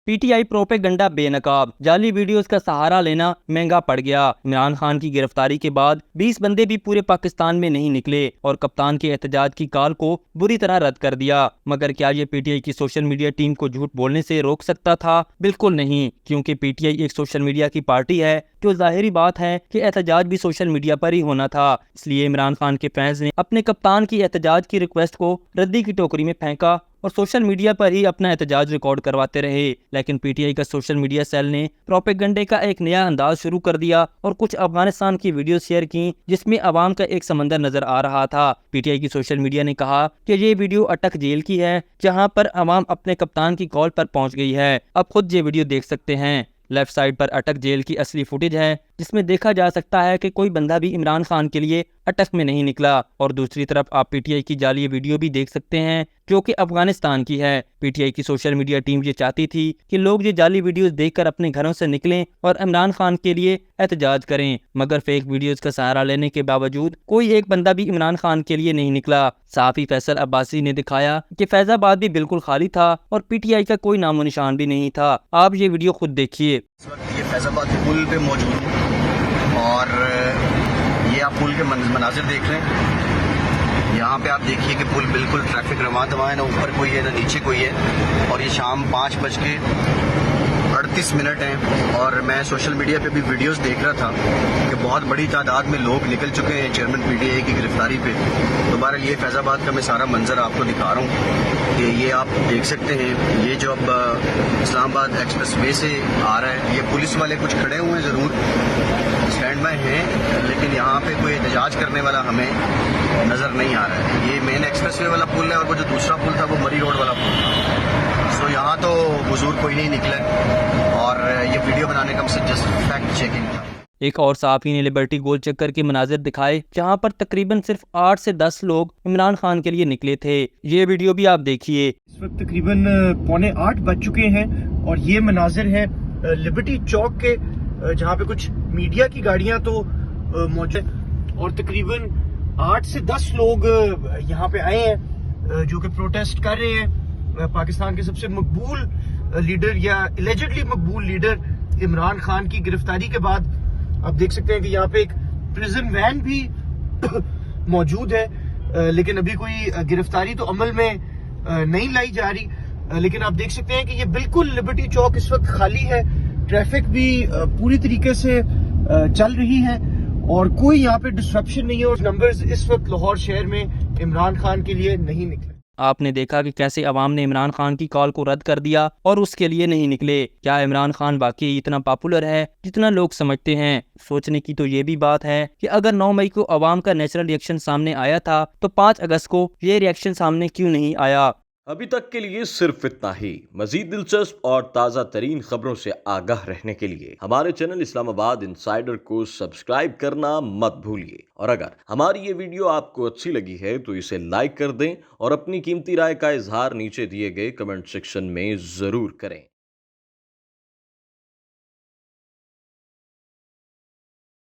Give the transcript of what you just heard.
PTI propaganda बेनकाब, जाली videos का सहारा लेना महंगा पड़ गया। इमरान खान की गिरफ्तारी के बाद 20 बंदे भी पूरे पाकिस्तान में नहीं निकले और कप्तान के एहतजाज की कॉल को बुरी तरह रद्द कर दिया। मगर क्या ये PTI की सोशल मीडिया टीम को झूठ बोलने से रोक सकता था? बिल्कुल नहीं, क्योंकि PTI एक सोशल मीडिया की पार्टी है, जो ज़ाहिरी बात है कि एहतजाज भी सोशल मीडिया पर ही होना था। इसलिए इमरान खान के फैंस ने अपने कप्तान की एहतजाज की रिक्वेस्ट को रद्दी की टोकरी में फेंका और सोशल मीडिया पर ही अपना एहतजाज रिकॉर्ड करवाते रहे। लेकिन PTI का सोशल मीडिया सेल ने प्रोपेगंडे का एक नया अंदाज शुरू कर दिया और कुछ अफगानिस्तान की वीडियो शेयर की जिसमें अवाम का एक समंदर नजर आ रहा था। PTI की सोशल मीडिया ने कहा कि ये वीडियो अटक जेल की है, जहां पर अवाम अपने कप्तान की कॉल पर पहुंच गई है। अब खुद ये वीडियो देख सकते हैं। लेफ्ट साइड पर अटक जेल की असली फुटेज है, जिसमें देखा जा सकता है कि कोई बंदा भी इमरान खान के लिए अटक में नहीं निकला। और दूसरी तरफ आप PTI की जाली वीडियो भी देख सकते हैं, जो कि अफगानिस्तान की है। PTI की सोशल मीडिया टीम ये चाहती थी कि लोग ये जाली वीडियोस देखकर अपने घरों से निकलें और इमरान खान के लिए एहतजाज करें, मगर फेक वीडियोस का सहारा लेने के बावजूद कोई एक बंदा भी इमरान खान के लिए नहीं निकला। सहाफी फैसल अब्बासी ने दिखाया कि फैजाबाद भी बिल्कुल खाली था और PTI का कोई नामो निशान भी नहीं था। आप ये वीडियो खुद देखिए। इस वक्त ये फैजाबाद के पुल पे मौजूद है और ये आप पुल के मनाजिर देख रहे हैं। यहाँ पे आप देखिए कि पुल बिल्कुल ट्रैफिक रवां दवा है, ना ऊपर कोई है ना नीचे कोई है। और ये शाम 5:38 हैं और मैं सोशल मीडिया पे भी वीडियोस देख रहा था कि बहुत बड़ी तादाद में लोग निकल चुके हैं चेयरमैन PTI की गिरफ्तारी पे। दोबारा ये फैजाबाद का मैं सारा मंजर आपको दिखा रहा हूँ कि ये आप देख सकते हैं। ये जो अब इस्लामाबाद एक्सप्रेस वे से आ रहा है, ये पुलिस वाले कुछ खड़े हुए हैं, ज़रूर स्टैंड बाय हैं, लेकिन यहाँ पे कोई एहतजाज करने वाला हमें नज़र नहीं आ रहा है। ये मेन एक्सप्रेस वे वाला पुल है और वो जो दूसरा पुल था वो मरी रोड वाला पुल था। सो यहाँ तो हुजूर कोई नहीं निकला और ये वीडियो बनाने का मकसद जस्ट फैक्ट चेकिंग था। एक और सहाफी ने लिबर्टी गोल चक्कर के मनाजिर दिखाए, जहां पर तकरीबन सिर्फ 8 से 10 लोग इमरान खान के लिए निकले थे। ये वीडियो भी आप देखिए। इस वक्त तकरीबन 7:45 बज चुके हैं और ये मनाजिर है लिबर्टी चौक के, जहाँ पे कुछ मीडिया की गाड़ियां तो मौजूद हैं और तकरीबन 8 से 10 लोग यहाँ पे आए हैं जो कि प्रोटेस्ट कर रहे हैं पाकिस्तान के सबसे मकबूल लीडर या एलिजिडली मकबूल लीडर इमरान खान की गिरफ्तारी के बाद। आप देख सकते हैं कि यहाँ पे एक प्रिजन वैन भी मौजूद है, लेकिन अभी कोई गिरफ्तारी तो अमल में नहीं लाई जा रही। लेकिन आप देख सकते हैं कि ये बिल्कुल लिबर्टी चौक इस वक्त खाली है, ट्रैफिक भी पूरी तरीके से चल रही है और कोई यहाँ पे डिस्ट्रप्शन नहीं है और नंबर्स इस वक्त लाहौर शहर में इमरान खान के लिए नहीं निकले। आपने देखा कि कैसे अवाम ने इमरान खान की कॉल को रद्द कर दिया और उसके लिए नहीं निकले। क्या इमरान खान वाकई इतना पॉपुलर है जितना लोग समझते हैं? सोचने की तो ये भी बात है कि अगर 9 मई को अवाम का नेचुरल रिएक्शन सामने आया था, तो 5 अगस्त को ये रिएक्शन सामने क्यों नहीं आया? अभी तक के लिए सिर्फ इतना ही। मजीद दिलचस्प और ताज़ा तरीन खबरों से आगाह रहने के लिए हमारे चैनल इस्लामाबाद इंसाइडर को सब्सक्राइब करना मत भूलिए। और अगर हमारी ये वीडियो आपको अच्छी लगी है तो इसे लाइक कर दें और अपनी कीमती राय का इजहार नीचे दिए गए कमेंट सेक्शन में ज़रूर करें।